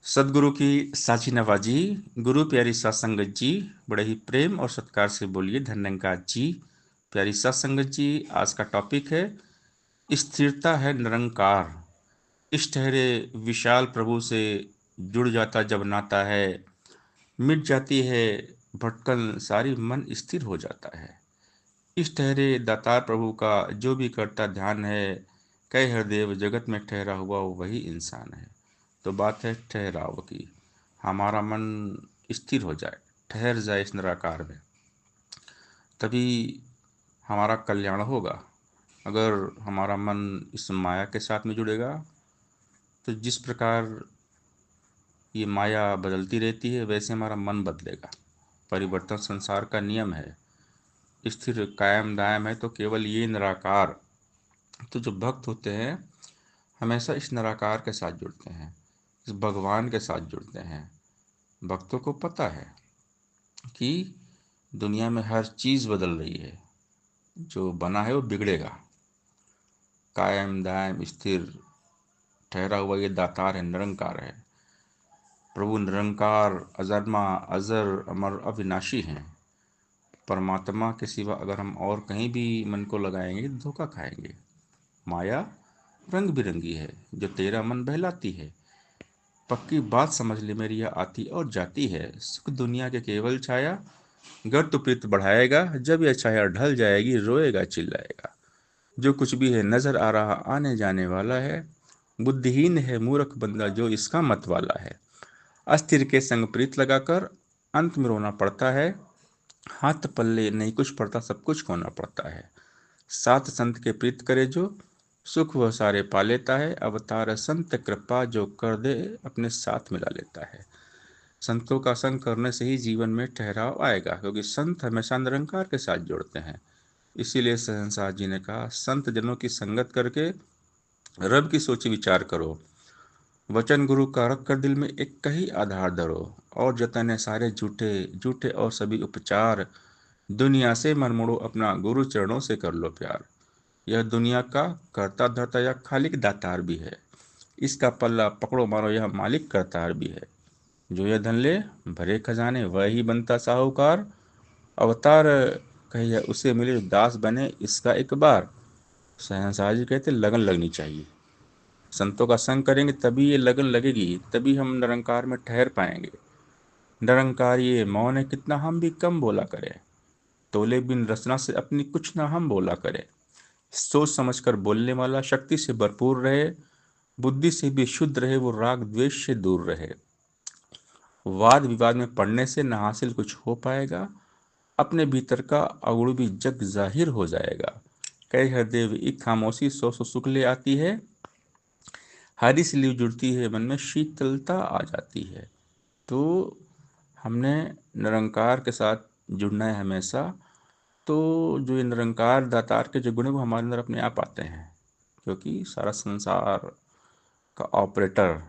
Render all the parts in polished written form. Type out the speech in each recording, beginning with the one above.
सदगुरु की साची नवाजी। गुरु प्यारी सात संगत जी, बड़े ही प्रेम और सत्कार से बोलिए धन्यंकार जी। प्यारी सात संगत जी, आज का टॉपिक है स्थिरता है निरंकार। इष्ट ठहरे विशाल प्रभु से जुड़ जाता जब नाता है, मिट जाती है भटकन सारी, मन स्थिर हो जाता है। इष्ट ठहरे दातार प्रभु का जो भी करता ध्यान है, कई हरदेव जगत में ठहरा हुआ वही इंसान है। तो बात है ठहराव की। हमारा मन स्थिर हो जाए, ठहर जाए इस निराकार में, तभी हमारा कल्याण होगा। अगर हमारा मन इस माया के साथ में जुड़ेगा तो जिस प्रकार ये माया बदलती रहती है वैसे हमारा मन बदलेगा। परिवर्तन संसार का नियम है। स्थिर कायम दायम है तो केवल ये निराकार। तो जो भक्त होते हैं हमेशा इस निराकार के साथ जुड़ते हैं, इस भगवान के साथ जुड़ते हैं। भक्तों को पता है कि दुनिया में हर चीज़ बदल रही है, जो बना है वो बिगड़ेगा। कायम दायम स्थिर ठहरा हुआ ये दातार है, निरंकार है। प्रभु निरंकार, अजन्मा, अजर, अमर, अविनाशी हैं। परमात्मा के सिवा अगर हम और कहीं भी मन को लगाएंगे तो धोखा खाएंगे। माया रंग बिरंगी है जो तेरा मन बहलाती है। पक्की बात समझ ले मेरी, यह आती और जाती है। सुख दुनिया के केवल छाया, गर तो प्रीत बढ़ाएगा, जब यह छाया ढल जाएगी रोएगा चिल्लाएगा। जो कुछ भी है नजर आ रहा आने जाने वाला है, बुद्धिहीन है मूर्ख बंदा जो इसका मत वाला है। अस्थिर के संग प्रीत लगाकर अंत में रोना पड़ता है। हाथ पल्ले नहीं कुछ पड़ता, सब कुछ खोना पड़ता है। सात संत के प्रीत करे जो, सुख वह सारे पा लेता है। अवतार संत कृपा जो कर दे अपने साथ मिला लेता है। संतों का संग करने से ही जीवन में ठहराव आएगा, क्योंकि संत हमेशा निरंकार के साथ जुड़ते हैं। इसीलिए सहनसाह जी ने कहा, संत जनों की संगत करके रब की सोची विचार करो। वचन गुरु का रख कर दिल में एक कही आधार धरो। और जतन है सारे झूठे झूठे और सभी उपचार, दुनिया से मन मोड़ो अपना गुरु चरणों से कर लो प्यार। यह दुनिया का करता धरता या खालिक दातार भी है। इसका पल्ला पकड़ो मानो यह मालिक करतार भी है। जो यह धन ले भरे खजाने वह ही बनता साहूकार। अवतार कहिए उसे मिले दास बने इसका एक बार। शहनशाह जी कहते लगन लगनी चाहिए। संतों का संग करेंगे तभी ये लगन लगेगी, तभी हम निरंकार में ठहर पाएंगे। निरंकार ये मौन है कितना हम भी कम बोला करें, तोले बिन रचना से अपनी कुछ ना हम बोला करें। सोच समझकर बोलने वाला शक्ति से भरपूर रहे, बुद्धि से भी शुद्ध रहे, वो राग द्वेष से दूर रहे। वाद विवाद में पड़ने से न हासिल कुछ हो पाएगा, अपने भीतर का अवगुण भी जग जाहिर हो जाएगा। कई हृदय एक खामोशी सौ सौ सुख ले आती है, हरी सी लीव जुड़ती है मन में शीतलता आ जाती है। तो हमने निरंकार के साथ जुड़ना है हमेशा। तो जो ये निरंकार दातार के जो गुण है वो हमारे अंदर अपने आप आते हैं, क्योंकि सारा संसार का ऑपरेटर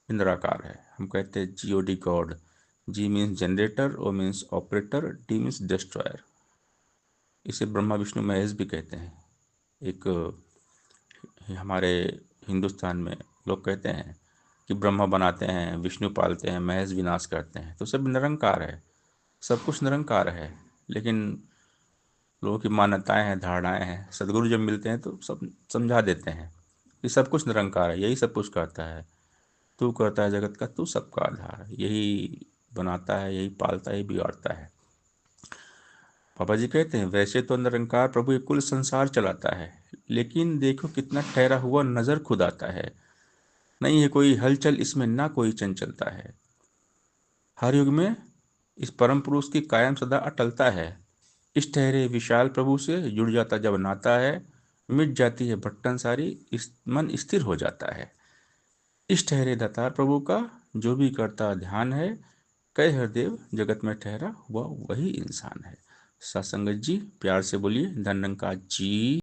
निराकार है। हम कहते हैं GOD God. G means generator, O means operator, D means destroyer. इसे ब्रह्मा विष्णु महेश भी कहते हैं। एक हमारे हिंदुस्तान में लोग कहते हैं कि ब्रह्मा बनाते हैं, विष्णु पालते हैं, महेश विनाश करते हैं। तो सब निरंकार है, सब कुछ निरंकार है। लेकिन लोगों की मान्यताएं हैं, धारणाएं हैं। सदगुरु जब मिलते हैं तो सब समझा देते हैं कि सब कुछ निरंकार है, यही सब कुछ करता है। तू करता है जगत का, तू सबका आधार है। यही बनाता है, यही पालता है, यही बिगाड़ता है। पापा जी कहते हैं वैसे तो निरंकार प्रभु ये कुल संसार चलाता है, लेकिन देखो कितना ठहरा हुआ नजर खुद आता है। नहीं है कोई हलचल इसमें, ना कोई चंचलता है। हर युग में इस परम पुरुष की कायम सदा अटलता है। इस ठहरे विशाल प्रभु से जुड़ जाता जब नाता है, मिट जाती है भटकन सारी, इस मन स्थिर हो जाता है। इस ठहरे दातार प्रभु का जो भी करता ध्यान है, कई हरदेव जगत में ठहरा हुआ वही इंसान है। सत्संगत जी, प्यार से बोलिए धन्यंकार जी।